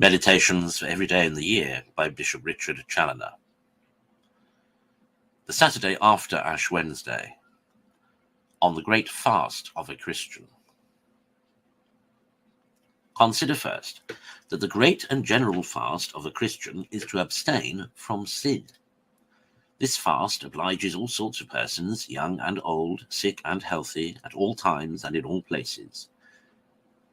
Meditations for every day in the year by Bishop Richard Challoner. The Saturday after Ash Wednesday, on the great fast of a Christian. Consider first that the great and general fast of a Christian is to abstain from sin. This fast obliges all sorts of persons, young and old, sick and healthy, at all times and in all places.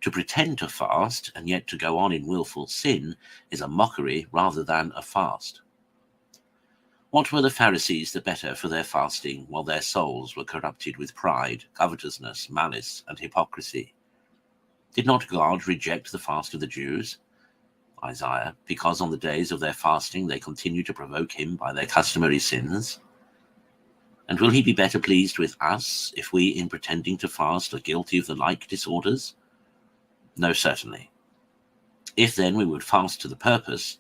To pretend to fast and yet to go on in wilful sin is a mockery rather than a fast. What were the Pharisees the better for their fasting while their souls were corrupted with pride, covetousness, malice, and hypocrisy? Did not God reject the fast of the Jews? Isaiah, because on the days of their fasting they continue to provoke him by their customary sins? And will he be better pleased with us if we, in pretending to fast, are guilty of the like disorders? No, certainly. If then we would fast to the purpose,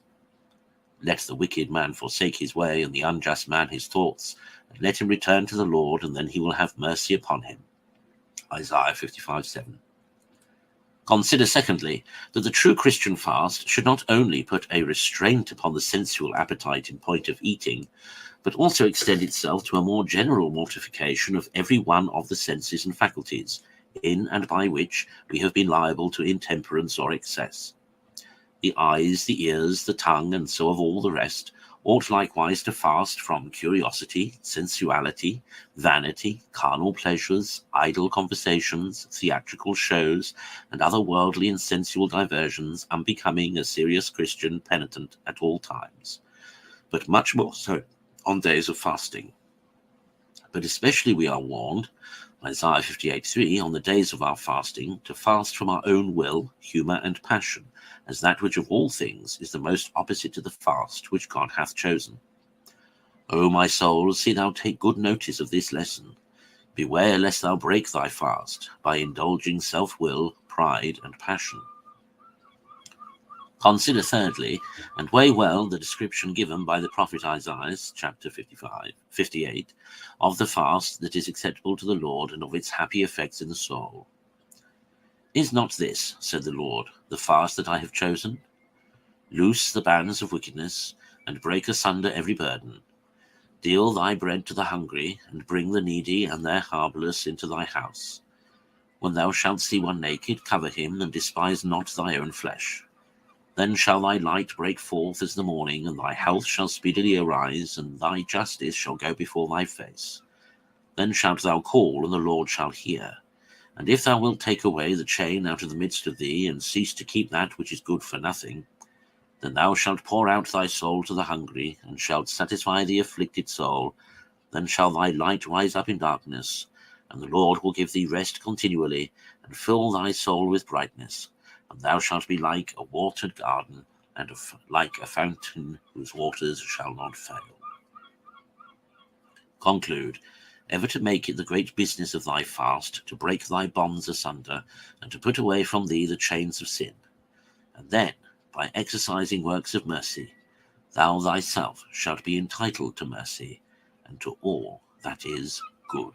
let the wicked man forsake his way, and the unjust man his thoughts, and let him return to the Lord, and then he will have mercy upon him. Isaiah 55:7. Consider, secondly, that the true Christian fast should not only put a restraint upon the sensual appetite in point of eating, but also extend itself to a more general mortification of every one of the senses and faculties, in and by which we have been liable to intemperance or excess. The eyes, the ears, the tongue, and so of all the rest, ought likewise to fast from curiosity, sensuality, vanity, carnal pleasures, idle conversations, theatrical shows, and other worldly and sensual diversions, unbecoming a serious Christian penitent at all times, but much more so on days of fasting. But especially we are warned, Isaiah 58:3, on the days of our fasting, to fast from our own will, humour, and passion, as that which of all things is the most opposite to the fast which God hath chosen. O my soul, see thou take good notice of this lesson. Beware lest thou break thy fast by indulging self-will, pride, and passion. Consider thirdly, and weigh well the description given by the prophet Isaiah, chapter 58, of the fast that is acceptable to the Lord and of its happy effects in the soul. Is not this, said the Lord, the fast that I have chosen? Loose the bands of wickedness, and break asunder every burden. Deal thy bread to the hungry, and bring the needy and their harbourless into thy house. When thou shalt see one naked, cover him, and despise not thy own flesh. Then shall thy light break forth as the morning, and thy health shall speedily arise, and thy justice shall go before thy face. Then shalt thou call, and the Lord shall hear. And if thou wilt take away the chain out of the midst of thee, and cease to keep that which is good for nothing, then thou shalt pour out thy soul to the hungry, and shalt satisfy the afflicted soul. Then shall thy light rise up in darkness, and the Lord will give thee rest continually, and fill thy soul with brightness. And thou shalt be like a watered garden, and like a fountain whose waters shall not fail. Conclude, ever to make it the great business of thy fast, to break thy bonds asunder, and to put away from thee the chains of sin. And then, by exercising works of mercy, thou thyself shalt be entitled to mercy, and to all that is good.